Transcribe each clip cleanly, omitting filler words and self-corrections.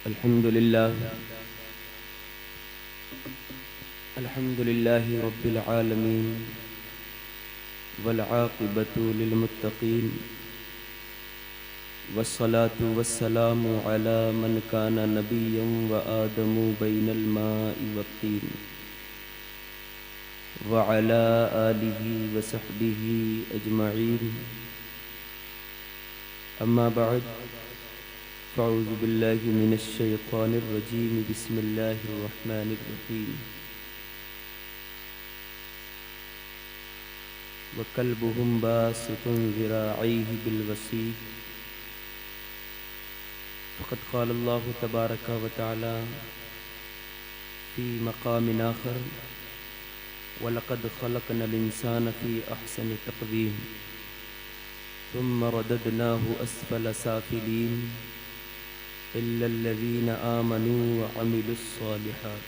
الحمد لله رب العالمين والعاقبة للمتقين والصلاة والسلام على من كان نبيا وآدم بين الماء والطين وعلى آله وصحبه أجمعين. أما بعد، فأعوذ بالله من الشيطان الرجيم. بسم الله الرحمن الرحيم. وكلبهم باسط ذراعيه بالوصيد. فقد قال الله تبارك وتعالى في مقام آخر: ولقد خلقنا الإنسان في أحسن تقويم ثم رددناه أسفل سافلين إلا الذين آمنوا وعملوا الصالحات.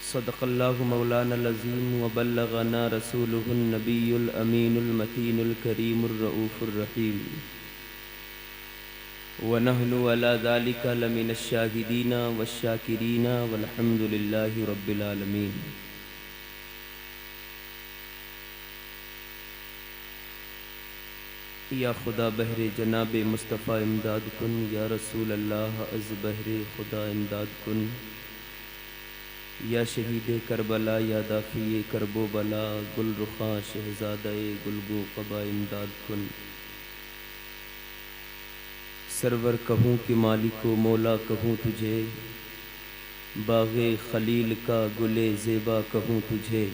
صدق الله مولانا العظيم وبلغنا رسوله النبي الأمين المتين الكريم الرؤوف الرحيم، ونحن على ذلك لمن الشاهدين والشاكرين والحمد لله رب العالمين. یا خدا بہر جناب مصطفیٰ امداد کن، یا رسول اللہ از بہر خدا امداد کن، یا شہید کربلا یا دافع کرب و بلا، گل رخاں شہزادہ گلگو قبا امداد کن. سرور کہوں کہ مالک و مولا کہوں تجھے، باغ خلیل کا گل زیبا کہوں تجھے.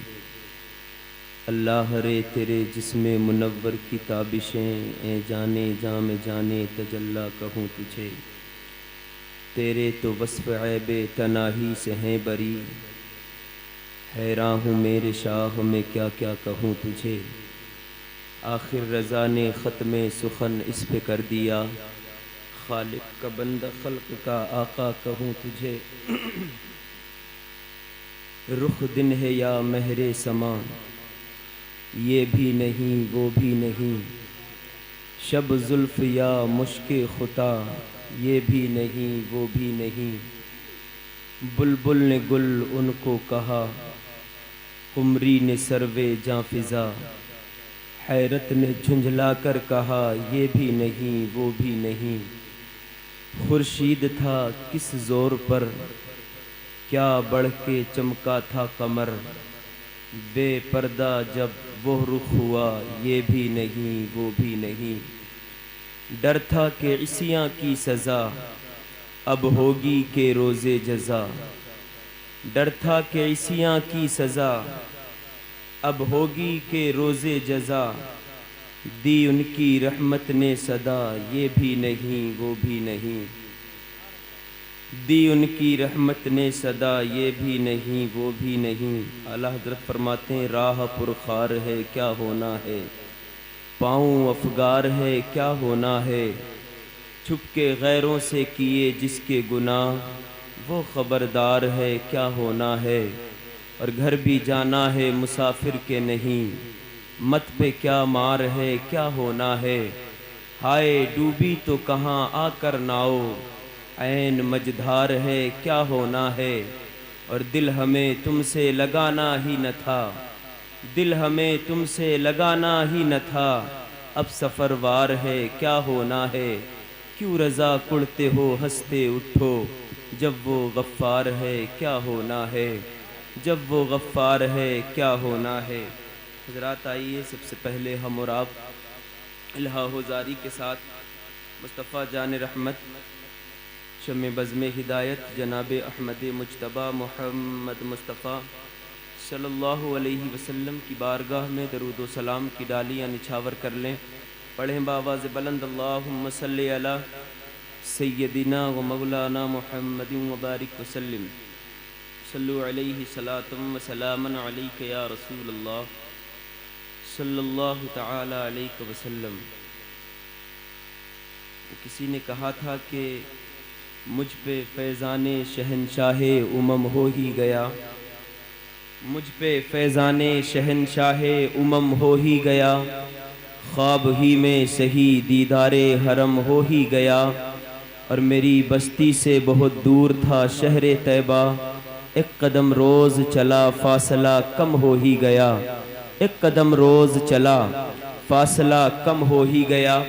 اللہ رے تیرے جسم منور کی تابشیں، اے جانے جام جانے تجلا کہوں تجھے. تیرے تو وصف عیب تناہی سے ہیں بری، حیران ہوں میرے شاہ میں کیا کیا کہوں تجھے. آخر رضا نے ختم سخن اس پہ کر دیا، خالق کا بندہ خلق کا آقا کہوں تجھے. رخ دن ہے یا مہر سما، یہ بھی نہیں وہ بھی نہیں. شب زلف یا مشک خطا، یہ بھی نہیں وہ بھی نہیں. بلبل نے گل ان کو کہا، قمری نے سروے جاں فضا. حیرت نے جھنجھلا کر کہا، یہ بھی نہیں وہ بھی نہیں. خورشید تھا کس زور پر، کیا بڑھ کے چمکا تھا قمر. بے پردہ جب وہ رخ ہوا، یہ بھی نہیں وہ بھی نہیں. ڈر تھا کہ عصیاں کی سزا اب ہوگی کہ روز جزا. ڈر تھا کہ عصیاں کی سزا اب ہوگی کہ روز جزا. دی ان کی رحمت نے صدا، یہ بھی نہیں وہ بھی نہیں. دی ان کی رحمت نے صدا، یہ بھی نہیں وہ بھی نہیں. اعلیٰ حضرت فرماتے ہیں: راہ پرخار ہے کیا ہونا ہے، پاؤں افگار ہے کیا ہونا ہے. چھپ کے غیروں سے کیے جس کے گناہ، وہ خبردار ہے کیا ہونا ہے. اور گھر بھی جانا ہے مسافر کے نہیں، مت پہ کیا مار ہے کیا ہونا ہے. ہائے ڈوبی تو کہاں آ کر ناؤ، عین مجدھار ہے کیا ہونا ہے. اور دل ہمیں تم سے لگانا ہی نہ تھا، دل ہمیں تم سے لگانا ہی نہ تھا. اب سفر وار ہے کیا ہونا ہے. کیوں رضا کڑتے ہو ہنستے اٹھو، جب وہ غفار ہے کیا ہونا ہے. جب وہ غفار ہے کیا ہونا ہے. حضرات آئیے سب سے پہلے ہم اور آپ الہا ہوزاری کے ساتھ مصطفیٰ جان رحمت شمع بزم ہدایت جناب احمد مجتبیٰ محمد مصطفیٰ صلی اللہ علیہ وسلم کی بارگاہ میں درود و سلام کی ڈالیاں نچھاور کر لیں. پڑھیں بآواز بلند: اللہم صلی علی سیدنا و مولانا محمد وبارک وسلم. صلو علیہ صلاۃ و سلام علیک یا رسول اللہ صلی اللہ تعالی علیہ وسلم. کسی نے کہا تھا کہ مجھ پہ فیضان شہنشاہ امم ہو ہی گیا، مجھ پہ فیضان شہنشاہ امم ہو ہی گیا. خواب ہی میں سہی دیدار حرم ہو ہی گیا. اور میری بستی سے بہت دور تھا شہر طیبہ، ایک قدم روز چلا فاصلہ کم ہو ہی گیا، ایک قدم روز چلا فاصلہ کم ہو ہی گیا۔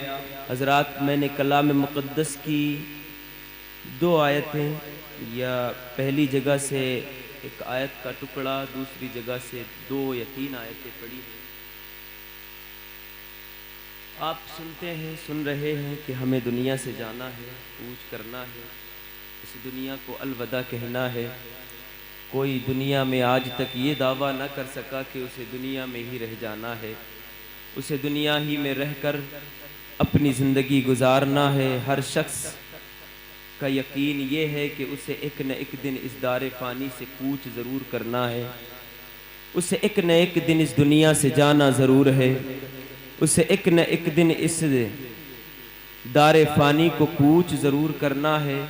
حضرات، میں نے کلام مقدس کی 2 آیتیں، یا پہلی جگہ سے ایک آیت کا ٹکڑا، دوسری جگہ سے 2 یا 3 آیتیں پڑھی ہیں۔ آپ سنتے ہیں، سن رہے ہیں کہ ہمیں دنیا سے جانا ہے، کوچ کرنا ہے، اس دنیا کو الوداع کہنا ہے۔ کوئی دنیا میں آج تک یہ دعویٰ نہ کر سکا کہ اسے دنیا میں ہی رہ جانا ہے، اسے دنیا ہی میں رہ کر اپنی زندگی گزارنا ہے۔ ہر شخص کا یقین یہ ہے کہ اسے ایک نہ ایک دن اس دار فانی سے کوچ ضرور کرنا ہے، اسے ایک نہ ایک دن اس دنیا سے جانا ضرور ہے، اسے ایک نہ ایک دن اس دار فانی کو کوچ ضرور کرنا ہے۔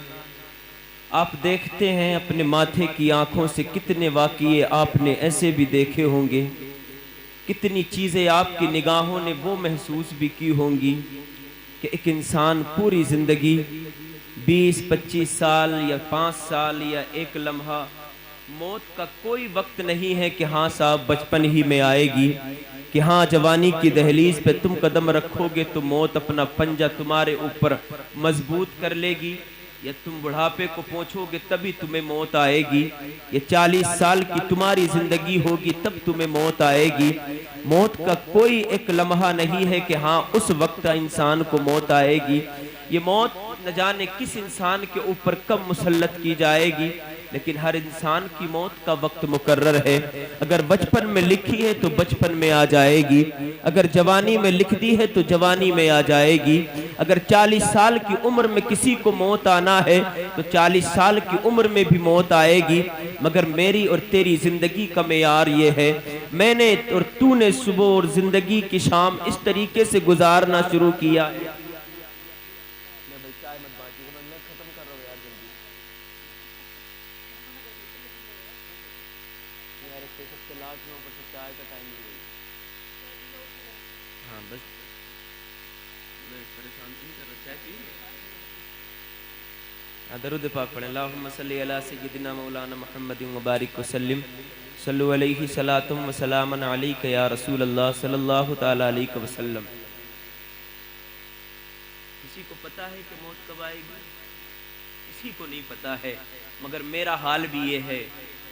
آپ دیکھتے ہیں اپنے ماتھے کی آنکھوں سے کتنے واقعے آپ نے ایسے بھی دیکھے ہوں گے، کتنی چیزیں آپ کی نگاہوں نے وہ محسوس بھی کی ہوں گی کہ ایک انسان پوری زندگی 20-25 سال یا 5 سال یا 1 لمحہ، موت کا کوئی وقت نہیں ہے کہ ہاں صاحب بچپن ہی میں آئے گی، کہ ہاں جوانی کی دہلیز پہ تم قدم رکھو گے تو موت اپنا پنجہ تمہارے اوپر مضبوط کر لے گی، یا تم بڑھاپے کو پہنچو گے تبھی تمہیں موت آئے گی، یا 40 سال کی تمہاری زندگی ہوگی تب تمہیں موت آئے گی۔ موت کا کوئی ایک لمحہ نہیں ہے کہ ہاں اس وقت انسان کو موت آئے گی۔ یہ موت نہ جانے کس انسان کے اوپر کب مسلط کی جائے گی، لیکن ہر انسان کی موت کا وقت مقرر ہے۔ اگر بچپن میں لکھی ہے تو بچپن میں آ جائے گی، اگر جوانی میں لکھ دی ہے تو جوانی میں آ جائے گی۔ اگر 40 سال کی عمر میں کسی کو موت آنا ہے تو 40 سال کی عمر میں بھی موت آئے گی، مگر میری اور تیری زندگی کا معیار یہ ہے، میں نے اور تو نے صبح اور زندگی کی شام اس طریقے سے گزارنا شروع کیا ہے۔ درود پاک پڑھیں۔ اللہم صلی علی سیدنا مولانا محمد مبارک وسلم، صلو علیہ صلاۃ و سلام علیک یا رسول اللہ صلی اللہ تعالی علیہ وسلم۔ کسی کو پتا ہے کہ موت کب آئے گی؟ کسی کو نہیں پتا ہے، مگر میرا حال بھی یہ ہے،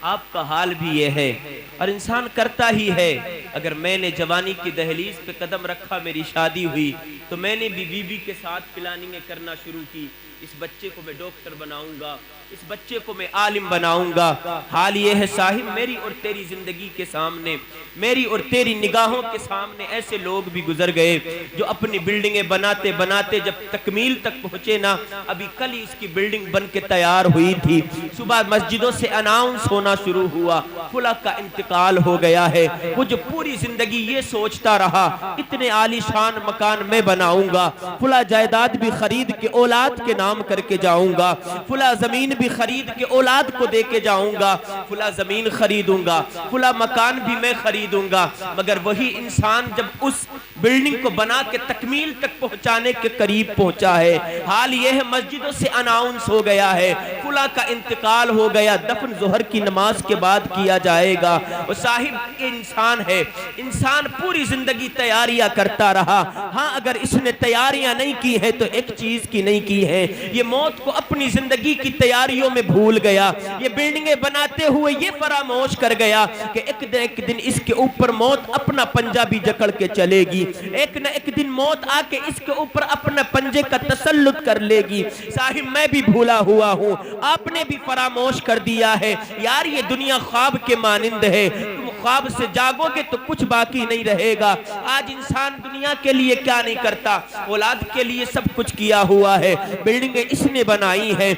آپ کا حال بھی یہ ہے، اور انسان کرتا ہی ہے۔ اگر میں نے جوانی کی دہلیز پہ قدم رکھا، میری شادی ہوئی، تو میں نے بھی بیوی کے ساتھ پلاننگیں کرنا شروع کی، اس بچے کو میں ڈاکٹر بناؤں گا، اس بچے کو میں عالم بناؤں گا۔ حال یہ ہے صاحب، میری اور تیری زندگی کے سامنے، میری اور تیری نگاہوں کے سامنے ایسے لوگ بھی گزر گئے جو اپنی بلڈنگیں بناتے بناتے جب تکمیل تک پہنچے نا، ابھی کل ہی اس کی بلڈنگ بن کے تیار ہوئی تھی، صبح مسجدوں سے اناؤنس ہونا شروع ہوا فلاں کا انتقال ہو گیا ہے۔ وہ جو پوری زندگی یہ سوچتا رہا اتنے عالی شان مکان میں بناؤں گا، فلاں جائیداد بھی خرید کے اولاد کے نام کر کے جاؤں گا، فلاں زمین بھی خرید کے اولاد کو دے کے جاؤں گا، فلاں زمین خریدوں گا، فلاں مکان بھی میں خریدوں گا، مگر وہی انسان جب اس بلڈنگ کو بنا کے تکمیل تک پہنچانے کے قریب پہنچا ہے، حال یہ ہے مسجدوں سے اناؤنس ہو گیا ہے فلاں کا انتقال ہو گیا، دفن ظہر کی نماز کے بعد کیا جائے گا۔ وہ صاحب انسان ہے، انسان پوری زندگی تیاریاں کرتا رہا، ہاں اگر اس نے تیاریاں نہیں کی ہیں تو ایک چیز کی نہیں کی ہے، یہ موت کو اپنی زندگی کی تیاریوں میں بھول گیا، یہ بلڈنگیں بناتے ہوئے یہ فراموش کر گیا کہ ایک دن اس کے اوپر موت اپنا پنجہ بھی جکڑ کے چلے گی، ایک نہ ایک دن موت آ کے اس کے اوپر اپنا پنجے کا تسلط کر لے گی۔ صاحب میں بھی بھولا ہوا ہوں، آپ نے بھی فراموش کر دیا ہے، یار یہ دنیا خواب کے مانند ہے، تم خواب سے جاگو گے تو کچھ باقی نہیں رہے گا۔ آج انسان دنیا کے لیے کیا نہیں کرتا، اولاد کے لیے سب کچھ کیا ہوا ہے، بلڈنگیں اس نے بنائی ہیں،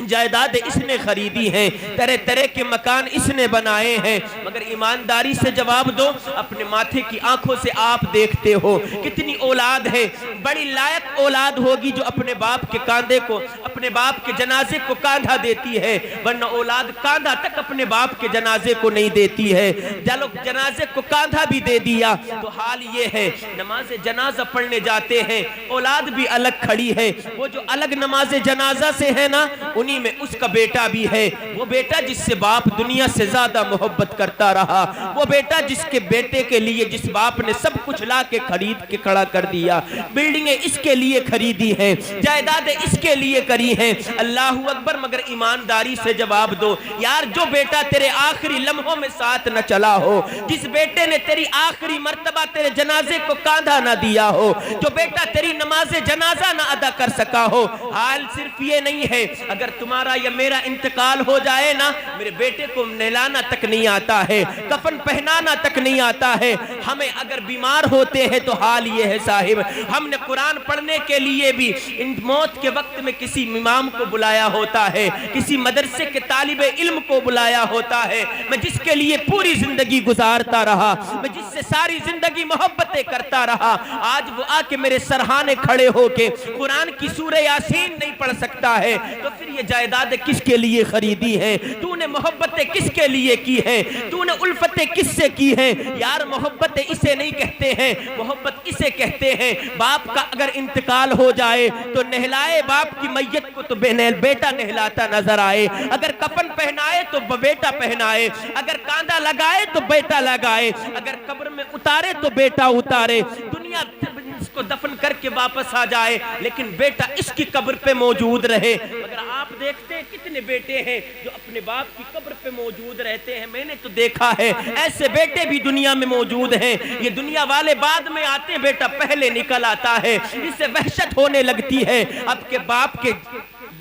جائیداد اس نے خریدی ہیں، طرح طرح کے مکان اس نے بنائے ہیں، مگر ایمانداری سے جواب دو، اپنے ماتھے کی آنکھوں سے آپ دیکھتے ہو کتنی اولاد ہے، بڑی لائق اولاد ہوگی جو اپنے باپ کے کاندھے کو، اپنے باپ کے جنازے کو کاندھا دیتی ہے، ورنہ اولاد کاندھا تک اپنے باپ کے جنازے کو نہیں دیتی ہے۔ چلو جنازے کو کاندھا بھی دے دیا تو حال یہ ہے، نماز جنازہ پڑھنے جاتے ہیں، اولاد بھی الگ کھڑی ہے، وہ جو الگ نماز جنازہ سے ہے نا، انہی میں اس کا بیٹا بھی ہے، وہ بیٹا جس سے باپ دنیا سے زیادہ محبت کرتا رہا، وہ بیٹا جس کے بیٹے کے لیے جس باپ نے سب کچھ لا کے خرید کے کھڑا کر دیا، بلڈنگیں اس کے لیے خریدی ہیں، جائیدادیں اس کے لیے کری ہیں، اللہ اکبر۔ مگر ایمانداری سے جواب دو یار، جو بیٹا تیرے آخری لمحوں میں ساتھ نہ چلا ہو، جس بیٹے نے تیری آخری مرتبہ تیرے جنازے کو کاندھا نہ دیا ہو، جو بیٹا تیری نماز جنازہ نہ ادا کر سکا ہو، حال صرف یہ نہیں ہے اگر تمہارا یا میرا انتقال ہو جائے نا، میرے بیٹے کو نہلانا تک نہیں آتا ہے، کفن پہنانا تک نہیں آتا ہے، ہمیں اگر بیمار ہوتے ہیں تو حال یہ ہے صاحب، ہم نے قرآن پڑھنے کے لیے بھی موت کے وقت میں کسی امام کو بلایا ہوتا ہے، کسی مدرسے کے طالب علم کو بلایا ہوتا ہے، میں جس کے لیے پوری زندگی گزارتا رہا، میں جس سے ساری زندگی محبتیں کرتا رہا، آج وہ آ کے میرے سرہانے کھڑے ہو کے قرآن کی سورہ یاسین نہیں پڑھ سکتا ہے، تو پھر یہ جائیداد کس کے لیے خریدی ہے؟ تو نے محبتیں کس کے لیے کی ہیں؟ تو نے الفتیں کس سے کی ہیں؟ یار محبتیں اسے نہیں کہتے ہیں، محبت اسے کہتے ہیں باپ کا اگر انتقال ہو جائے تو نہلائے باپ کی میت کو تو بیٹا نہلاتا نظر آئے، اگر کفن پہنائے تو بیٹا پہنائے، اگر کاندھا لگائے تو بیٹا لگائے، اگر قبر میں اتارے تو بیٹا اتارے، دنیا اس کو دفن کر کے واپس آ جائے لیکن بیٹا اس کی قبر پہ موجود رہے۔ مگر آپ دیکھتے ہیں کتنے بیٹے ہیں جو اپنے باپ کی قبر پہ موجود رہتے ہیں، میں نے تو دیکھا ہے ایسے بیٹے بھی دنیا میں موجود ہیں، یہ دنیا والے بعد میں آتے ہیں، بیٹا پہلے نکل آتا ہے، اس سے وحشت ہونے لگتی ہے، اب کے باپ کے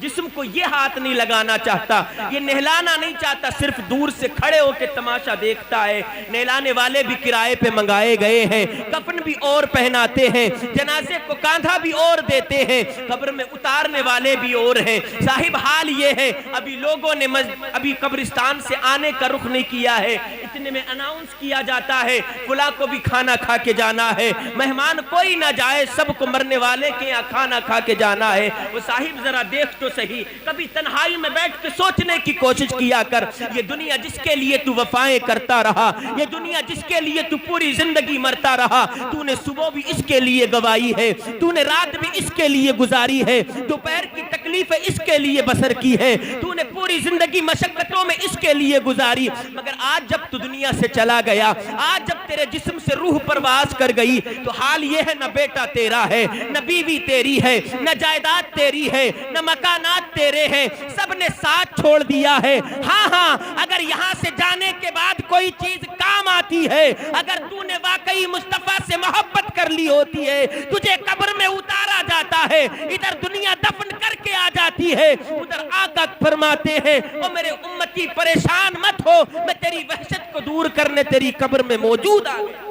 جسم کو یہ ہاتھ نہیں لگانا چاہتا، یہ نہلانا نہیں چاہتا، صرف دور سے کھڑے ہو کے تماشا دیکھتا ہے۔ نہلانے والے بھی کرائے پہ منگائے گئے ہیں، کفن بھی اور پہناتے ہیں، جنازے کو کاندھا بھی اور دیتے ہیں، قبر میں اتارنے والے بھی اور ہیں۔ صاحب حال یہ ہے، ابھی لوگوں نے ابھی قبرستان سے آنے کا رخ نہیں کیا ہے، اتنے میں اناؤنس کیا جاتا ہے فلاں کو بھی کھانا کھا کے جانا ہے، مہمان کوئی نہ جائے، سب کو مرنے والے کے یہاں کھانا کھا کے جانا ہے۔ وہ صاحب ذرا دیکھ تو صحیح، کبھی تنہائی میں بیٹھ کے سوچنے کی کوشش کیا کر، یہ دنیا جس کے لیے تو وفائیں کرتا رہا، یہ دنیا جس کے لیے تو پوری زندگی مرتا رہا، تو نے صبح بھی اس کے لیے گوائی ہے، تو نے رات بھی اس کے لیے گزاری ہے، دوپہر کی تکلیفیں اس کے لیے بسر کی ہے، تو نے پوری زندگی مشقتوں میں اس کے لیے گزاری، مگر آج جب تو دنیا سے چلا گیا، آج جب تیرے جسم سے روح پرواز کر گئی تو حال یہ ہے، نہ بیٹا تیرا ہے، نہ بیوی تیری ہے، نہ جائیداد تیری ہے، نہ مکانات تیرے ہیں، سب نے ساتھ چھوڑ دیا ہے۔ ہاں اگر یہاں سے جانے کے بعد کوئی چیز کام آتی ہے، اگر تو نے واقعی مصطفیٰ سے محبت کر لی ہوتی ہے، تجھے قبر میں اتارا جاتا ہے، ادھر دنیا دفن کر کے آ جاتی ہے، ادھر آقا فرماتے ہیں او میرے امتی پریشان مت ہو، میں تیری وحشت کو دور کرنے تیری قبر میں موجود آ گیا۔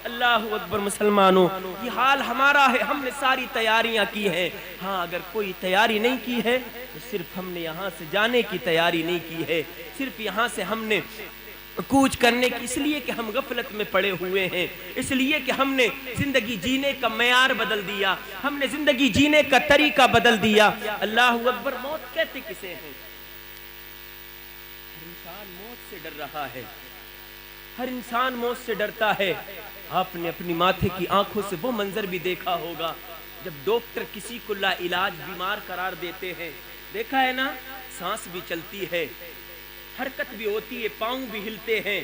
اللہ اکبر مسلمانوں، یہ حال ہمارا ہے، ہم نے ساری تیاریاں کی ہیں، ہاں اگر کوئی تیاری نہیں کی ہے تو صرف ہم نے یہاں سے جانے کی تیاری نہیں کی ہے، صرف یہاں سے ہم نے کوچ کرنے کی، اس لیے کہ ہم غفلت میں پڑے ہوئے ہیں، اس لیے کہ ہم نے زندگی جینے کا معیار بدل دیا، ہم نے زندگی جینے کا طریقہ بدل دیا۔ اللہ اکبر، موت کہتے کسے ہیں؟ ہر انسان موت سے ڈر رہا ہے، ہر انسان موت سے ڈرتا ہے۔ آپ نے اپنی ماتھے کی آنکھوں سے وہ منظر بھی دیکھا ہوگا جب ڈاکٹر کسی کو لا علاج بیمار قرار دیتے ہیں، دیکھا ہے نا، سانس بھی چلتی ہے، حرکت بھی ہوتی ہے، پاؤں بھی ہلتے ہیں،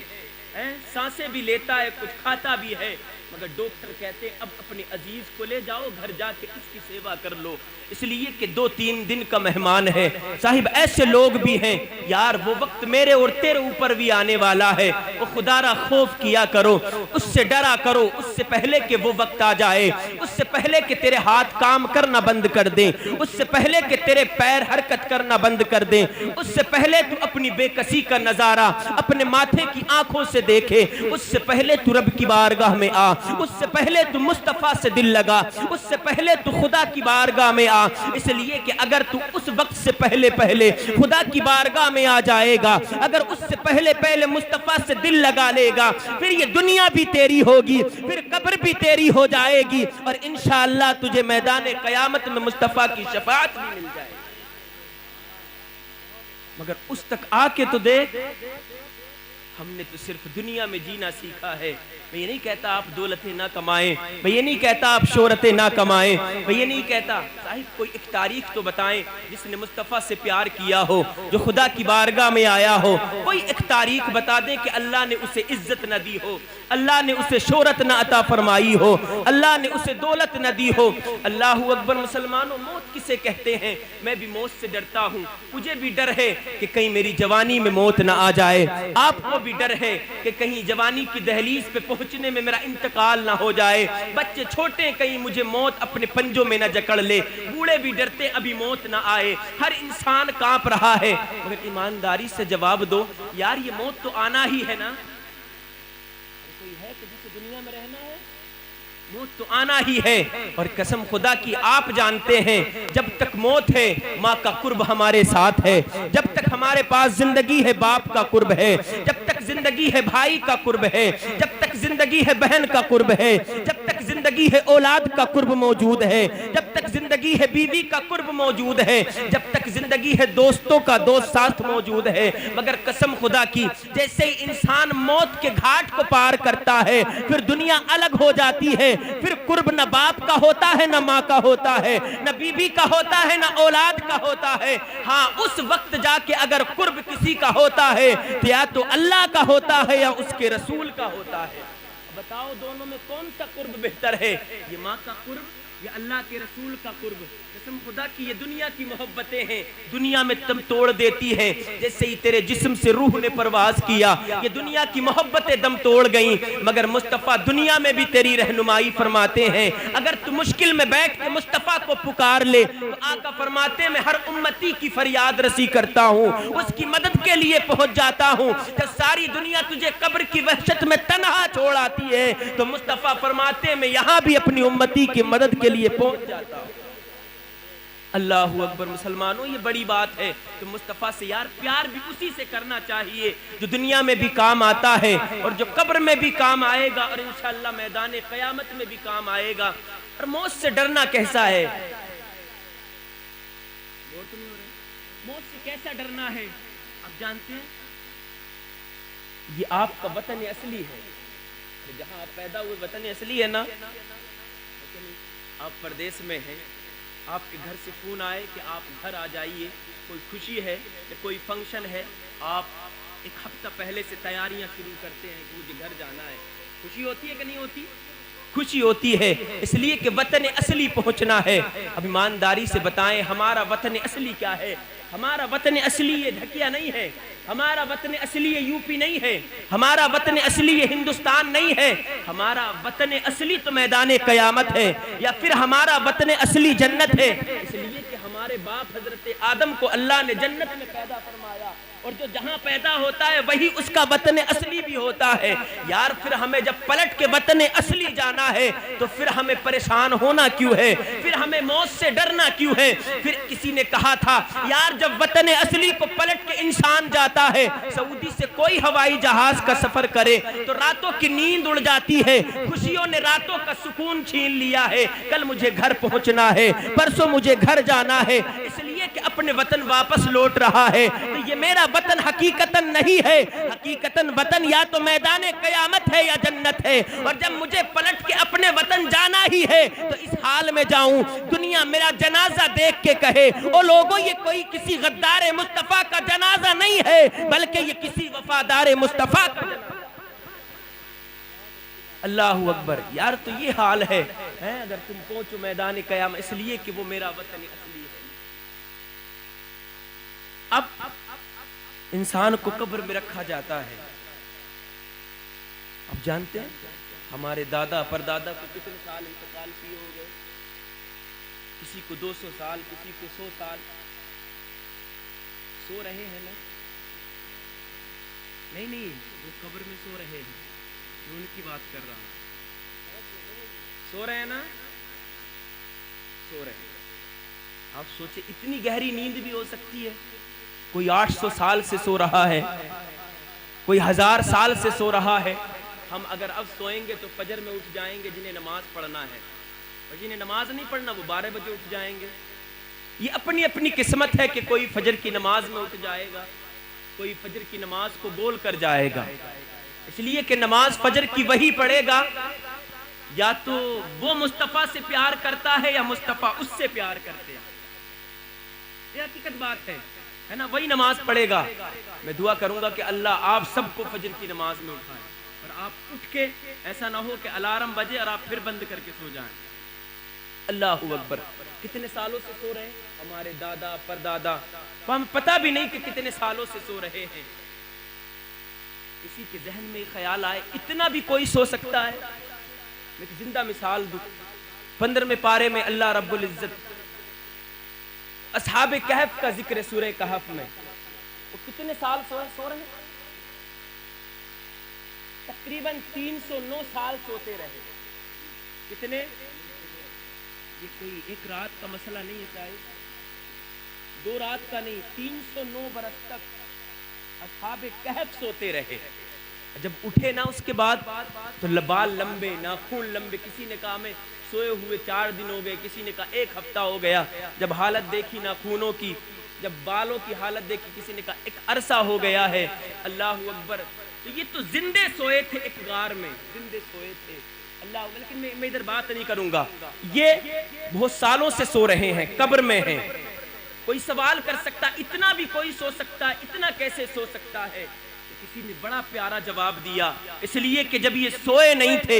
سانسیں بھی لیتا ہے، کچھ کھاتا بھی ہے، مگر ڈاکٹر کہتے ہیں اب اپنے عزیز کو لے جاؤ گھر، جا کے اس کی سیوا کر لو، اس لیے کہ 2-3 دن کا مہمان ہے۔ صاحب ایسے لوگ بھی ہیں، یار وہ وقت میرے اور تیرے اوپر بھی آنے والا ہے، وہ خدا را خوف کیا کرو، اس سے ڈرا کرو، اس سے پہلے کہ وہ وقت آ جائے، اس سے پہلے کہ تیرے ہاتھ کام کرنا بند کر دیں، اس سے پہلے کہ تیرے پیر حرکت کرنا بند کر دیں، اس سے پہلے تو اپنی بے کسی کا نظارہ اپنے ماتھے کی آنکھوں سے دیکھے، اس سے پہلے تو رب کی بارگاہ میں آ، اس سے پہلے تو مصطفیٰ سے دل لگا، اس سے پہلے تو خدا کی بارگاہ میں آ، اس لیے کہ اگر تو اس وقت سے پہلے خدا کی بارگاہ میں آ جائے گا، اگر اس سے پہلے مصطفیٰ سے دل لگا لے گا، پھر یہ دنیا بھی تیری ہوگی، پھر قبر بھی تیری ہو جائے گی، اور انشاءاللہ تجھے میدان قیامت میں مصطفیٰ کی شفاعت بھی مل جائے گی۔ مگر اس تک آ کے تو دیکھ، ہم نے تو صرف دنیا میں جینا سیکھا ہے۔ میں یہ نہیں کہتا آپ دولتیں نہ کمائیں، میں یہ نہیں کہتا آپ شہرتیں نہ کمائیں، میں یہ نہیں کہتا، صاحب کوئی ایک تاریخ تو بتائیں جس نے مصطفیٰ سے پیار کیا ہو، جو خدا کی بارگاہ میں آیا ہو، کوئی ایک تاریخ بتا دیں کہ اللہ نے اسے عزت نہ دی ہو، اللہ نے اسے شہرت نہ عطا فرمائی ہو، اللہ نے اسے دولت نہ دی ہو۔ اللہ اکبر مسلمانوں، موت کسے کہتے ہیں؟ میں بھی موت سے ڈرتا ہوں، مجھے بھی ڈر ہے کہ کہیں میری جوانی میں موت نہ آ جائے، آپ کو بھی ڈر ہے کہ کہیں جوانی کی دہلیز پہ پہنچنے میں میرا انتقال نہ ہو جائے، بچے چھوٹے کہیں مجھے موت اپنے پنجوں میں نہ جکڑ لے، بوڑھے بھی ڈرتے ابھی موت نہ آئے، ہر انسان کانپ رہا ہے، مگر ایمانداری سے جواب دو، یار یہ موت تو آنا ہی ہے نا؟ کوئی ہے کہ جسے دنیا میں رہنا ہے؟ موت تو آنا ہی ہے، اور قسم خدا کی آپ جانتے ہیں جب تک موت ہے ماں کا قرب ہمارے ساتھ ہے، جب تک ہمارے پاس زندگی ہے باپ کا قرب ہے، جب تک زندگی ہے بھائی کا قرب ہے، جب تک زندگی ہے بہن کا قرب ہے، جب تک زندگی ہے اولاد کا قرب موجود ہے، جب تک زندگی ہے بیوی کا قرب موجود ہے، جب تک زندگی ہے دوستوں کا دوست ساتھ موجود ہے، مگر قسم خدا کی جیسے ہی انسان موت کے گھاٹ کو پار کرتا ہے پھر دنیا الگ ہو جاتی ہے، پھر قرب نہ باپ کا ہوتا ہے نہ ماں کا ہوتا ہے، نہ بیوی کا ہوتا ہے نہ اولاد کا ہوتا ہے، ہاں اس وقت جا کے اگر قرب کسی کا ہوتا ہے تو یا تو اللہ کا ہوتا ہے یا اس کے رسول کا ہوتا ہے۔ بتاؤ دونوں میں کون سا قرب بہتر ہے؟ یہ ماں کا قرب یا اللہ کے رسول کا قرب؟ قسم خدا کی یہ دنیا کی محبتیں ہیں، دنیا میں دم توڑ دیتی ہیں، جیسے ہی تیرے جسم سے روح نے پرواز کیا یہ دنیا کی محبتیں دم توڑ گئیں، مگر مصطفیٰ دنیا میں بھی تیری رہنمائی فرماتے ہیں۔ اگر تو مشکل میں بیٹھ کے مصطفیٰ کو پکار لے تو آقا فرماتے ہیں میں ہر امتی کی فریاد رسی کرتا ہوں، اس کی مدد کے لیے پہنچ جاتا ہوں۔ جب ساری دنیا تجھے قبر کی وحشت میں تنہا چھوڑ آتی ہے تو مصطفیٰ فرماتے ہیں میں یہاں بھی اپنی امتی کی مدد کے لیے پہنچ جاتا ہوں۔ اللہ اکبر مسلمانوں، یہ بڑی بات ہے کہ مصطفیٰ سے یار پیار بھی اسی سے کرنا چاہیے جو دنیا میں بھی کام آتا ہے اور جو قبر میں بھی کام آئے گا اور انشاءاللہ میدان قیامت میں بھی کام آئے گا۔ اور موت سے ڈرنا کیسا ہے؟ موت سے کیسا ڈرنا ہے آپ جانتے ہیں؟ یہ آپ کا وطن اصلی ہے، جہاں آپ پیدا ہوئے وطن اصلی ہے نا، آپ پردیس میں ہیں، آپ کے گھر سے فون آئے کہ آپ گھر آ جائیے، کوئی خوشی ہے یا کوئی فنکشن ہے، آپ ایک ہفتہ پہلے سے تیاریاں شروع کرتے ہیں کہ مجھے گھر جانا ہے۔ خوشی ہوتی ہے کہ نہیں ہوتی؟ خوشی ہوتی ہے، اس لیے کہ وطن اصلی پہنچنا ہے۔ اب ایمانداری سے بتائیں ہمارا وطن اصلی کیا ہے؟ ہمارا وطن اصلی یہ ڈھکیا نہیں ہے، ہمارا وطن اصلی یہ یو پی نہیں ہے، ہمارا وطن اصلی یہ ہندوستان نہیں ہے، ہمارا وطن اصلی تو میدان قیامت ہے، یا پھر ہمارا وطن اصلی جنت ہے، اس لیے کہ ہمارے باپ حضرت آدم کو اللہ نے جنت میں پیدا فرمایا، اور جو جہاں پیدا ہوتا ہے وہی اس کا وطن اصلی بھی ہوتا ہے۔ یار پھر ہمیں جب پلٹ کے وطن اصلی جانا ہے تو پھر ہمیں پریشان ہونا کیوں ہے؟ پھر ہمیں موت سے ڈرنا کیوں ہے؟ پھر کسی نے کہا تھا یار جب وطن اصلی کو پلٹ کے انسان جاتا ہے، سعودی سے کوئی ہوائی جہاز کا سفر کرے تو راتوں کی نیند اڑ جاتی ہے، خوشیوں نے راتوں کا سکون چھین لیا ہے، کل مجھے گھر پہنچنا ہے، پرسوں مجھے گھر جانا ہے، اس لیے کہ اپنے وطن واپس لوٹ رہا ہے۔ تو یہ میرا وطن حقیقتاً نہیں ہے، حقیقتاً وطن یا تو میدان قیامت ہے یا جنت ہے، اور جب مجھے پلٹ کے اپنے وطن جانا ہی ہے تو اس حال میں جاؤں دنیا میرا جنازہ دیکھ کے کہے او لوگوں یہ کوئی کسی غدار مصطفیٰ کا جنازہ نہیں ہے بلکہ یہ کسی وفادار مصطفیٰ کا جنازہ۔ اللہ اکبر، یار تو یہ حال ہے اگر تم پہنچو میدان قیامت، اس لیے کہ وہ میرا وطن اصلی ہے۔ اب انسان کو قبر میں رکھا جاتا ہے، اب جانتے ہیں ہمارے دادا پردادا کو کتنے سال انتقال کیے ہو گئے، کسی کو 200 سال، کسی کو 100 سال، سو رہے ہیں نا؟ نہیں وہ قبر میں سو رہے ہیں، میں ان کی بات کر رہا ہوں۔ سو رہے ہیں نا؟ سو رہے ہیں۔ آپ سوچیں اتنی گہری نیند بھی ہو سکتی ہے۔ کوئی 800 سال سے سو رہا ہے، کوئی 1000 سال سے سو رہا ہے۔ ہم اگر اب سوئیں گے تو فجر میں اٹھ جائیں گے جنہیں نماز پڑھنا ہے، اور جنہیں نماز نہیں پڑھنا وہ 12 بجے اٹھ جائیں گے۔ یہ اپنی اپنی قسمت ہے کہ کوئی فجر کی نماز میں اٹھ جائے گا، کوئی فجر کی نماز کو بول کر جائے گا۔ اس لیے کہ نماز فجر کی وہی پڑھے گا، یا تو وہ مصطفیٰ سے پیار کرتا ہے یا مصطفیٰ اس سے پیار کرتے ہیں۔ یہ حقیقت بات ہے نا، وہی نماز پڑھے گا۔ میں دعا کروں گا کہ اللہ آپ سب کو فجر کی نماز میں اٹھائے، اور آپ اٹھ کے ایسا نہ ہو کہ الارم بجے اور آپ پھر بند کر کے سو جائیں۔ اللہ اکبر۔ کتنے سالوں سے سو رہے ہیں ہمارے دادا پردادا، ہمیں پتہ بھی نہیں کہ کتنے سالوں سے سو رہے ہیں۔ کسی کے ذہن میں خیال آئے اتنا بھی کوئی سو سکتا ہے؟ میں ایک زندہ مثال دوں۔ 15ویں پارے میں اللہ رب العزت اصحاب کہف کا ذکر ہے سورہ کہف میں۔ وہ کتنے سال سو رہے ہیں؟ تقریباً 309 سال سوتے رہے۔ کتنے؟ یہ کوئی ایک رات کا مسئلہ نہیں ہے، چاہے 2 رات کا نہیں، 309 برس تک اصحاب کہف سوتے رہے۔ جب اٹھے نا اس کے بعد تو بال لمبے، ناخن لمبے، کسی نے کہا میں سوئے ہوئے 4 دن ہو گئے، کسی نے کہا 1 ہفتہ ہو گیا۔ جب حالت دیکھی ناخنوں کی، جب بالوں کی حالت دیکھی، کسی نے کہا 1 عرصہ ہو گیا ہے۔ اللہ اکبر۔ تو یہ تو زندے سوئے تھے ایک غار میں، زندے سوئے تھے۔ اللہ، لیکن میں ادھر بات نہیں کروں گا۔ یہ بہت سالوں سے سو رہے ہیں، قبر میں ہیں۔ کوئی سوال کر سکتا اتنا بھی کوئی سو سکتا ہے، اتنا کیسے سو سکتا ہے؟ کسی نے بڑا پیارا جواب دیا، اس لیے کہ جب یہ سوئے نہیں تھے،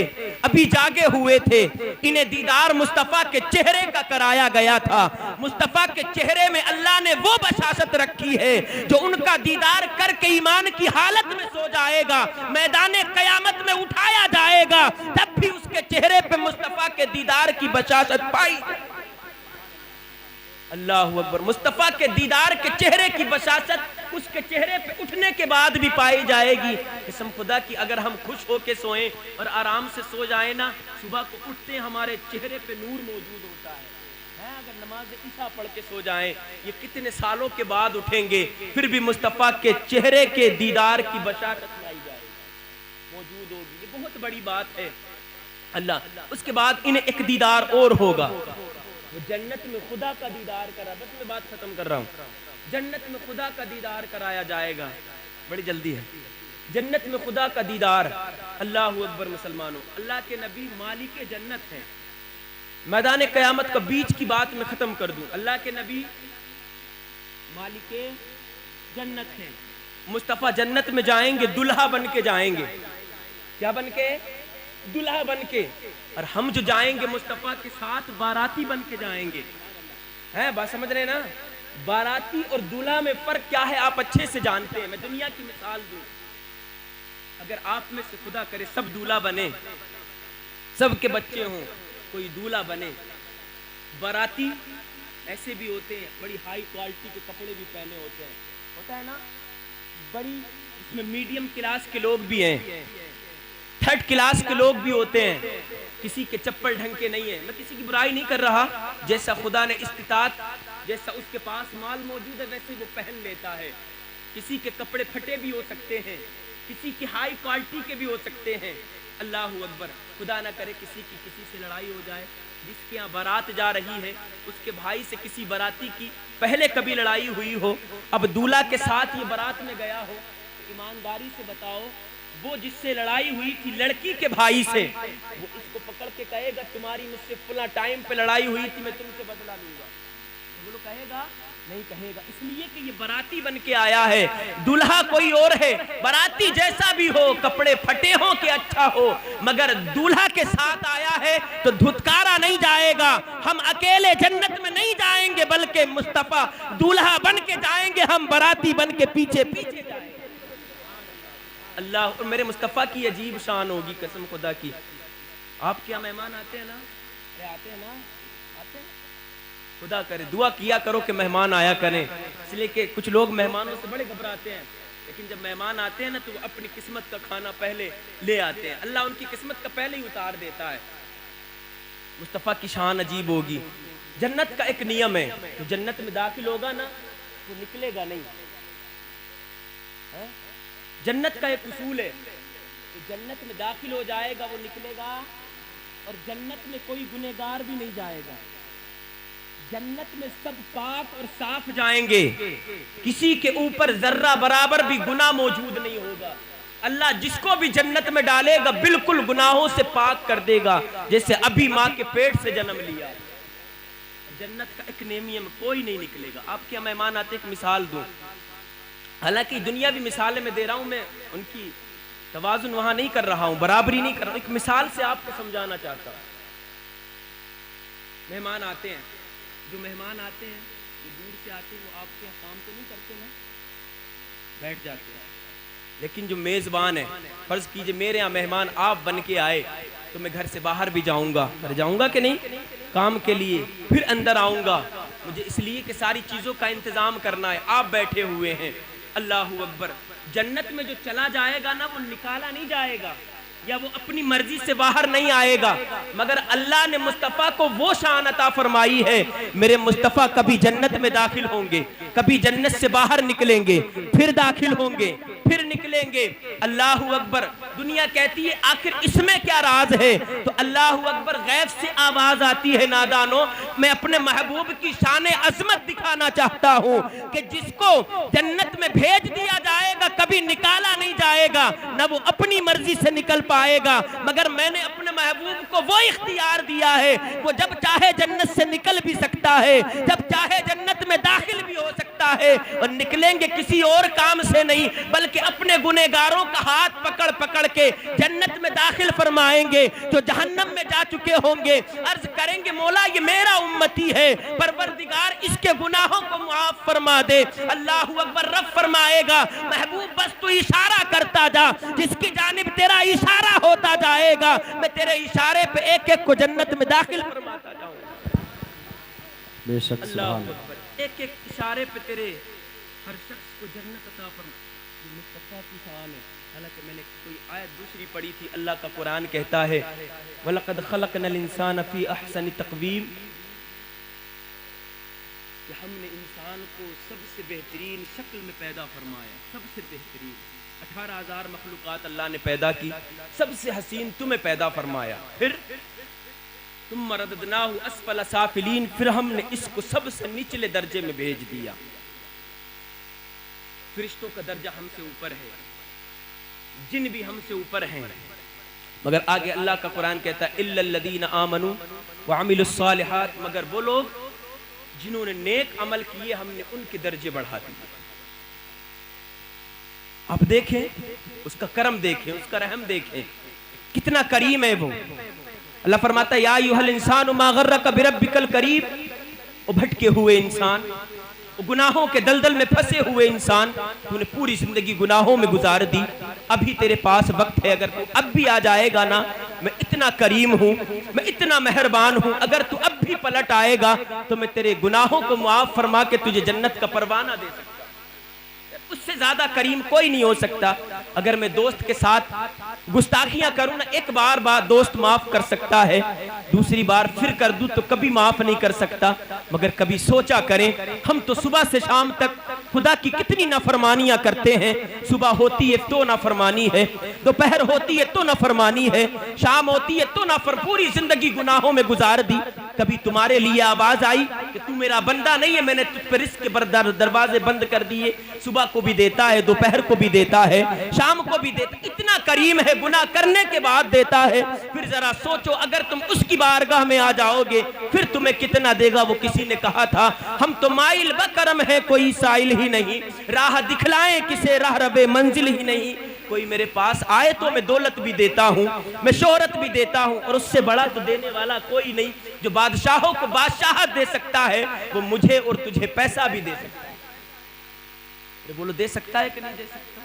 ابھی جاگے ہوئے تھے، انہیں دیدار مصطفیٰ کے چہرے کا کرایا گیا تھا۔ مصطفیٰ کے چہرے میں اللہ نے وہ بشاشت رکھی ہے جو ان کا دیدار کر کے ایمان کی حالت میں سو جائے گا، میدان قیامت میں اٹھایا جائے گا، تب بھی اس کے چہرے پہ مصطفیٰ کے دیدار کی بشاشت پائی۔ اللہ اکبر۔ مصطفیٰ کے دیدار کے چہرے کی بشاشت اس کے چہرے پہ اٹھنے کے بعد بھی پائی جائے گی۔ قسم خدا کی اگر ہم خوش ہو کے سوئیں اور آرام سے سو جائیں نا، صبح کو اٹھتے ہیں ہمارے چہرے پہ نور موجود ہوتا ہے۔ اگر نماز عشاء پڑھ کے سو جائیں، یہ کتنے سالوں کے بعد اٹھیں گے، پھر بھی مصطفیٰ کے چہرے کے دیدار کی بشاشت لائی جائے گی، موجود ہوگی۔ یہ بہت بڑی بات ہے۔ اللہ، اس کے بعد انہیں ایک دیدار اور ہوگا، وہ جنت میں خدا کا دیدار کرا۔ بس میں بات ختم کر رہا ہوں۔ جنت میں خدا کا دیدار کرایا جائے گا، بڑی جلدی ہے۔ جنت میں خدا کا دیدار۔ اللہ اکبر مسلمانوں، اللہ کے نبی مالک جنت ہیں۔ میدان قیامت کا بیچ کی بات میں ختم کر دوں۔ اللہ کے نبی مالک جنت ہیں۔ مصطفیٰ جنت میں جائیں گے، دلہا بن کے جائیں گے۔ کیا بن کے؟ دلہا بن کے۔ اور ہم جو جائیں گے مصطفیٰ کے ساتھ باراتی بن کے جائیں گے۔ ہے بات سمجھ رہے نا؟ باراتی اور دلہا میں فرق کیا ہے آپ اچھے سے جانتے ہیں۔ میں دنیا کی مثال دوں، اگر آپ میں سے خدا کرے سب دلہا بنے، سب کے بچے ہوں، کوئی دلہا بنے، باراتی ایسے بھی ہوتے ہیں، بڑی ہائی کوالٹی کے کپڑے بھی پہنے ہوتے ہیں، ہوتا ہے نا، بڑی اس میں میڈیم کلاس کے لوگ بھی ہیں، 3rd کلاس کے لوگ بھی ہوتے ہیں، کسی کے چپل ڈھنگ کے نہیں ہیں۔ میں کسی کی برائی نہیں کر رہا، جیسا خدا نے استطاعت، جیسا اس کے پاس مال موجود ہے ویسے وہ پہن لیتا ہے۔ کسی کے کپڑے پھٹے بھی ہو سکتے ہیں، کسی کی ہائی کوالٹی کے بھی ہو سکتے ہیں۔ اللہ اکبر۔ خدا نہ کرے کسی سے لڑائی ہو جائے، جس کے یہاں بارات جا رہی ہے اس کے بھائی سے کسی باراتی کی پہلے کبھی لڑائی ہوئی ہو، اب دولہا کے ساتھ یہ بارات میں گیا ہو، ایمانداری سے بتاؤ وہ جس سے لڑائی ہوئی تھی لڑکی کے بھائی سے، وہ اس کو پکڑ کے کہے گا تمہاری مجھ سے فلاں ٹائم پہ لڑائی ہوئی تھی، میں تم سے بدلہ لوں گا؟ وہ کہے گا؟ نہیں کہے گا، اس لیے کہ یہ باراتی بن کے آیا ہے، دلہا کوئی اور ہے۔ باراتی جیسا بھی ہو، کپڑے پھٹے ہوں کہ اچھا ہو، مگر دلہا کے ساتھ آیا ہے تو دھتکارا نہیں جائے گا۔ ہم اکیلے جنت میں نہیں جائیں گے بلکہ مصطفیٰ دلہا بن کے جائیں گے، ہم باراتی بن کے پیچھے پیچھے جائیں گے۔ اللہ، اور میرے مصطفیٰ کی عجیب شان ہوگی قسم خدا کی۔ آپ کیا مہمان آتے ہیں نا؟ آتے ہیں نا؟ آتے ہیں؟ خدا کرے دعا کیا کرو کہ مہمان آیا کریں، اس لیے کہ کچھ لوگ مہمانوں سے بڑے گھبراتے ہیں، لیکن جب مہمان آتے ہیں نا تو وہ اپنی قسمت کا کھانا پہلے لے آتے ہیں، اللہ ان کی قسمت کا پہلے ہی اتار دیتا ہے۔ مصطفیٰ کی شان عجیب ہوگی. جنت کا ایک نیم ہے، تو جنت میں داخل ہوگا نا وہ نکلے گا نہیں. جنت کا ایک اصول ہے کہ جنت میں داخل ہو جائے گا وہ نکلے گا، اور جنت میں کوئی گنہگار بھی نہیں جائے گا. جنت میں سب پاک اور صاف جائیں گے، کسی کے اوپر ذرہ برابر بھی گناہ موجود نہیں ہوگا. اللہ جس کو بھی جنت میں ڈالے گا بالکل گناہوں سے پاک کر دے گا، جیسے ابھی ماں کے پیٹ سے جنم لیا. جنت کا ایک نیم کوئی نہیں نکلے گا. آپ کے مہمان آتے ایک مثال دوں، حالانکہ دنیاوی مثالیں میں دے رہا ہوں، میں ان کی توازن وہاں نہیں کر رہا ہوں، برابری نہیں کر رہا ہوں، ایک مثال سے آپ کو سمجھانا چاہتا ہوں. مہمان آتے ہیں، جو مہمان آتے ہیں جو دور سے آتے ہیں وہ آپ کے کام تو نہیں کرتے نا، بیٹھ جاتے ہیں. لیکن جو میزبان ہے، فرض کیجئے میرے یہاں مہمان آپ بن کے آئے تو میں گھر سے باہر بھی جاؤں گا، گھر جاؤں گا کہ نہیں کام کے لیے، پھر اندر آؤں گا. مجھے اس لیے کہ ساری چیزوں کا انتظام کرنا ہے. آپ بیٹھے ہوئے ہیں، اللہ اکبر. جنت میں جو چلا جائے گا نا وہ نکالا نہیں جائے گا، یا وہ اپنی مرضی سے باہر نہیں آئے گا، مگر اللہ نے مصطفیٰ کو وہ شان عطا فرمائی ہے. میرے مصطفیٰ کبھی جنت میں داخل ہوں گے، کبھی جنت سے باہر نکلیں گے، پھر داخل ہوں گے، پھر نکلیں گے. اللہ اکبر. دنیا کہتی ہے آخر اس میں کیا راز ہے، تو اللہ اکبر غیب سے آواز آتی ہے، نادانو میں اپنے محبوب کی شان عظمت دکھانا چاہتا ہوں کہ جس کو جنت میں بھیج دیا جائے گا کبھی نکالا نہیں جائے گا، نہ وہ اپنی مرضی سے نکل پائے گا، مگر میں نے اپنے محبوب کو وہ اختیار دیا ہے، وہ جب چاہے جنت سے نکل بھی سکتا ہے، جب چاہے جنت میں داخل بھی ہو سکتا ہے. اور نکلیں گے کسی اور کام سے نہیں بلکہ اپنے گنہگاروں کا ہاتھ پکڑ پکڑ کے جنت میں داخل فرمائیں گے. جو جہنم میں جا چکے ہوں گے عرض کریں گے مولا یہ میرا امتی ہے، پروردگار اس کے گناہوں کو معاف فرما دے. اللہ اکبر. رب فرمائے گا محبوب بس تو اشارہ کرتا جا، جس کی جانب تیرا اشارہ ہوتا جائے گا میں تیرے اشارے پہ ایک ایک کو جنت میں داخل فرماتا جاؤں گا. بے شک اللہ اکبر. ایک ایک اشارے پہ تیرے ہر شخص کو جنت عطا فرما. یہ مصطفیٰ کی شان ہے. حالانکہ میں نے کوئی آیت دوسری پڑھی تھی، اللہ کا قرآن کہتا ہے وَلَقَدْ خَلَقْنَا الْإِنسَانَ فِي أَحْسَنِ تَقْوِيمٍ، کہ ہم نے انسان کو سب سے بہترین شکل میں پیدا فرمایا، سب سے بہترین. 18,000 مخلوقات اللہ نے پیدا کی، سب سے حسین تمہیں پیدا فرمایا. پھر ثُمَّ رَدَدْنَاهُ أَسْفَلَ سَافِلِينَ، پھر ہم نے اس کو سب سے نچلے درجے میں بھیج دیا. فرشتوں کا درجہ ہم سے اوپر ہے، جن بھی ہم سے اوپر ہیں، مگر آگے اللہ کا قرآن کہتا ہے إِلَّا الَّذِينَ آمَنُوا وَعَمِلُوا الصَّالِحَاتِ، مگر وہ لوگ جنہوں نے نیک عمل کیے ہم نے ان کے درجے بڑھا دیے. آپ دیکھیں اس کا کرم، دیکھیں اس کا رحم، دیکھیں کتنا کریم ہے وہ. اللہ فرماتا ہے یا ایھا الانسان ما غرک بربک الکریم. او بھٹکے ہوئے انسان، گناہوں کے دلدل میں پھنسے ہوئے انسان، تو نے پوری زندگی گناہوں میں گزار دی، ابھی تیرے پاس وقت ہے، اگر تو اب بھی آ جائے گا نا میں اتنا کریم ہوں، میں اتنا مہربان ہوں، اگر تو اب بھی پلٹ آئے گا تو میں تیرے گناہوں کو معاف فرما کے تجھے جنت کا پروانہ دے سکتا. اس سے زیادہ کریم کوئی نہیں ہو سکتا. اگر میں دوست کے ساتھ گستاخیاں کروں نا، ایک بار بعد دوست معاف کر سکتا ہے، دوسری بار پھر کر دوں تو کبھی معاف نہیں کر سکتا. مگر کبھی سوچا کریں ہم تو صبح سے شام تک خدا کی کتنی نافرمانیاں کرتے ہیں. صبح ہوتی ہے تو نافرمانی ہے، دوپہر ہوتی ہے تو نافرمانی ہے، شام ہوتی ہے تو پوری زندگی گناہوں میں گزار دی. کبھی تمہارے لیے آواز آئی کہ تو میرا بندہ نہیں ہے، میں نے تجھ پر رزق کے دروازے بند کر دیے. صبح کو بھی دیتا ہے، دوپہر کو بھی دیتا ہے، شام کو بھی دیتا ہے. اتنا کریم ہے، گناہ کرنے کے بعد دیتا ہے. پھر ذرا سوچو اگر تم اس کی بارگاہ میں آ جاؤ گے پھر تمہیں کتنا دے گا. وہ کسی نے کہا تھا ہم تو مائل بکرم ہے کوئی سائل ہی نہیں، راہ دکھلائیں کسے راہ ربے منزل ہی نہیں. کوئی میرے پاس آئے تو میں دولت بھی دیتا ہوں، میں شہرت بھی دیتا ہوں، اور اس سے بڑا تو دینے والا کوئی نہیں. جو بادشاہوں کو بادشاہت دے سکتا ہے وہ مجھے اور تجھے پیسہ بھی دے سکتا ہے. بولو دے سکتا ہے کہ نہیں دے سکتا؟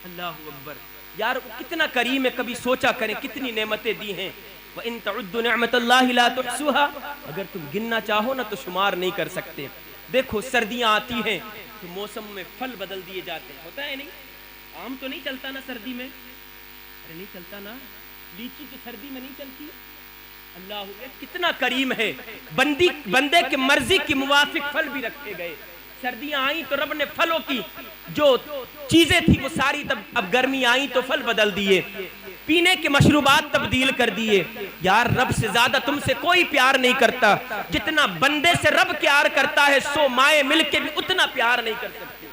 اللہ اکبر. یار کتنا کریم ہے، کبھی سوچا کریں کتنی نعمتیں دی ہیں. وَإِن تَعُدُّوا نِعْمَةَ اللَّهِ لَا تُحْصُوهَا، اگر تم گننا چاہو نا تو شمار نہیں کر سکتے. دیکھو سردیاں آتی ہیں تو موسم میں پھل بدل دیے جاتے ہیں، ہوتا ہے نہیں؟ آم تو نہیں چلتا نا سردی میں، ارے نہیں چلتا نا. لیچی تو سردی میں نہیں چلتی، اللہ کتنا کریم ہے، بندے کے مرضی کی موافق پھل بھی رکھے گئے۔ سردیاں آئیں تو رب نے پھلوں کی جو چیزیں تھی وہ ساری، اب گرمی آئیں تو پھل بدل دیے، پینے کے مشروبات تبدیل کر دیے۔ یار رب سے زیادہ تم سے کوئی پیار نہیں کرتا، جتنا بندے سے رب پیار کرتا ہے 100 مائیں مل کے بھی اتنا پیار نہیں کر سکتے۔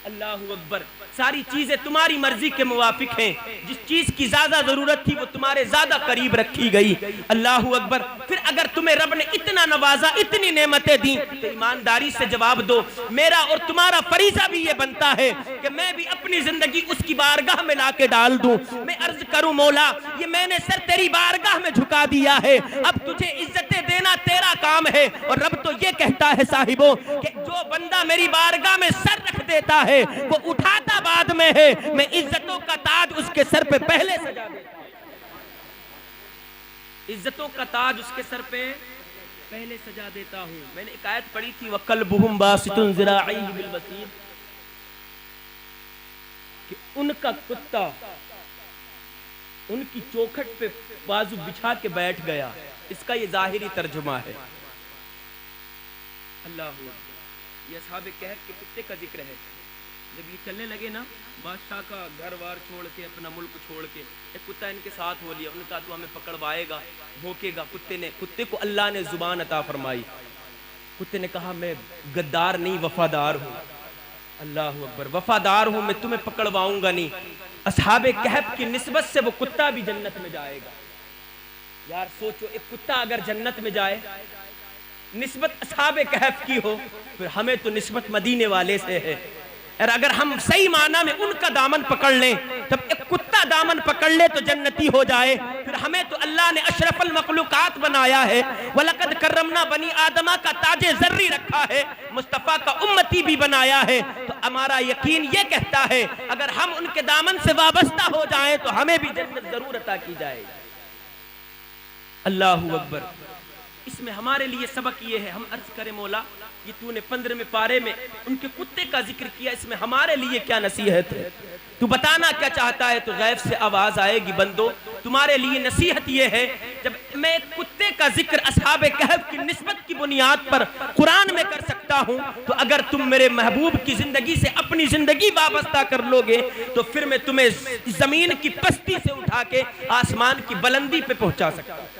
اللہ اکبر، ساری چیزیں تمہاری مرضی کے موافق ہیں، جس چیز کی زیادہ ضرورت تھی وہ تمہارے زیادہ قریب رکھی گئی۔ اللہ اکبر، پھر اگر تمہیں رب نے اتنا نوازا، اتنی نعمتیں دیں تو ایمانداری سے جواب دو۔ میرا اور تمہارا فریضہ بھی یہ بنتا ہے کہ میں بھی اپنی زندگی اس کی بارگاہ میں لا کے ڈال دوں۔ میں عرض کروں مولا یہ میں نے سر تیری بارگاہ میں جھکا دیا ہے، اب تجھے عزتیں دینا تیرا کام ہے۔ اور رب تو یہ کہتا ہے صاحبوں کہ جو بندہ میری بارگاہ میں سر رکھ دیتا ہے وہ اٹھاتا بعد میں ہے، میں عزتوں کا تاج اس کے سر پہ پہلے سجا دیتا ہوں۔ عزتوں کا تاج اس کے سر پہ پہلے سجا دیتا ہوں۔ میں نے ایک آیت پڑھی تھی وَقَلْبُهُمْ بَاسِطٌ ذِرَاعَيْهِ بِالْوَسِيدِ، کہ ان کا کتا ان کی چوکھٹ پہ بازو بچھا کے بیٹھ گیا، اس کا یہ ظاہری ترجمہ ہے۔ اللہ اکبر، یہ اصحاب کہف کے کتے کا ذکر ہے۔ جب یہ چلنے لگے نا، بادشاہ کا گھر وار چھوڑ کے، اپنا ملک چھوڑ کے، ایک کتا ان کے ساتھ ہو لیا۔ انہوں نے کہا تو ہمیں پکڑوائے گا، بھوکے گا۔ کتے کو اللہ نے زبان عطا فرمائی۔ کتے نے کہا میں غدار نہیں، وفادار ہوں۔ اللہ اکبر، وفادار ہوں، میں تمہیں پکڑواؤں گا نہیں۔ اصحاب کہف کی نسبت سے وہ کتا بھی جنت میں جائے گا۔ یار سوچو، ایک کتا اگر جنت میں جائے، نسبت اصحاب کہف کی ہو، پھر ہمیں تو نسبت مدینے والے سے ہے۔ اور اگر ہم صحیح معنی میں ان کا دامن پکڑ لیں، جب ایک کتا دامن پکڑ لے تو جنتی ہو جائے، پھر ہمیں تو اللہ نے اشرف المخلوقات بنایا ہے۔ وَلَقَدْ كَرَّمْنَا بَنِي آدَمَ کا تاج ذری رکھا ہے، مصطفیٰ کا امتی بھی بنایا ہے۔ تو ہمارا یقین یہ کہتا ہے اگر ہم ان کے دامن سے وابستہ ہو جائیں تو ہمیں بھی جنت ضرور عطا کی جائے گی۔ اللہ اکبر، اس میں ہمارے لیے سبق یہ ہے، ہم عرض کریں مولا یہ تو نے 15ویں پارے میں ان کے کتے کا ذکر کیا، اس میں ہمارے لیے کیا نصیحت ہے؟ تو بتانا کیا چاہتا ہے؟ تو غیب سے آواز آئے گی بندو، تمہارے لیے نصیحت یہ ہے، جب میں ایک کتے کا ذکر اصحاب کہف کی نسبت کی بنیاد پر قرآن میں کر سکتا ہوں، تو اگر تم میرے محبوب کی زندگی سے اپنی زندگی وابستہ کر لو گے تو پھر میں تمہیں زمین کی پستی سے اٹھا کے آسمان کی بلندی پہ پہنچا سکتا ہوں۔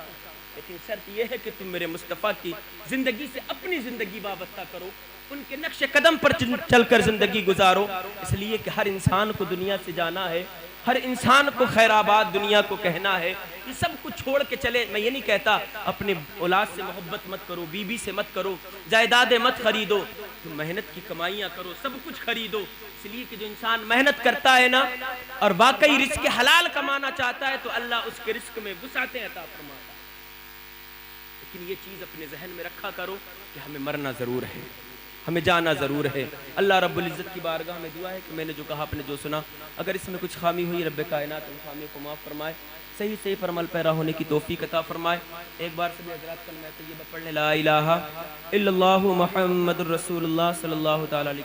لیکن شرط یہ ہے کہ تم میرے مصطفیٰ کی زندگی سے اپنی زندگی وابستہ کرو، ان کے نقش قدم پر چل کر زندگی گزارو۔ اس لیے کہ ہر انسان کو دنیا سے جانا ہے، ہر انسان کو خیر آباد دنیا کو کہنا ہے۔ یہ سب کچھ چھوڑ کے چلے، میں یہ نہیں کہتا اپنے اولاد سے محبت مت کرو، بیوی سے مت کرو، جائیدادیں مت خریدو، تم محنت کی کمائیاں کرو، سب کچھ خریدو۔ اس لیے کہ جو انسان محنت کرتا ہے نا اور واقعی رزق حلال کمانا چاہتا ہے تو اللہ اس کے رزق میں وسعتیں عطا فرماتا ہے۔ لیکن یہ چیز اپنے ذہن میں رکھا کرو کہ ہمیں مرنا ضرور ہے، ہمیں جانا ضرور ہے۔ اللہ رب العزت کی بارگاہ میں دعا ہے کہ میں نے جو کہا، آپ نے جو سنا، اگر اس میں کچھ خامی ہوئی رب کائنات ان خامیوں کو معاف فرمائے، صحیح پر عمل پیرا ہونے کی توفیق عطا فرمائے۔ ایک بار سبھی حضرات کلمہ طیبہ پڑھ لیں، لا الہ الا اللہ محمد الرسول اللہ صلی اللہ تعالی علیہ وسلم۔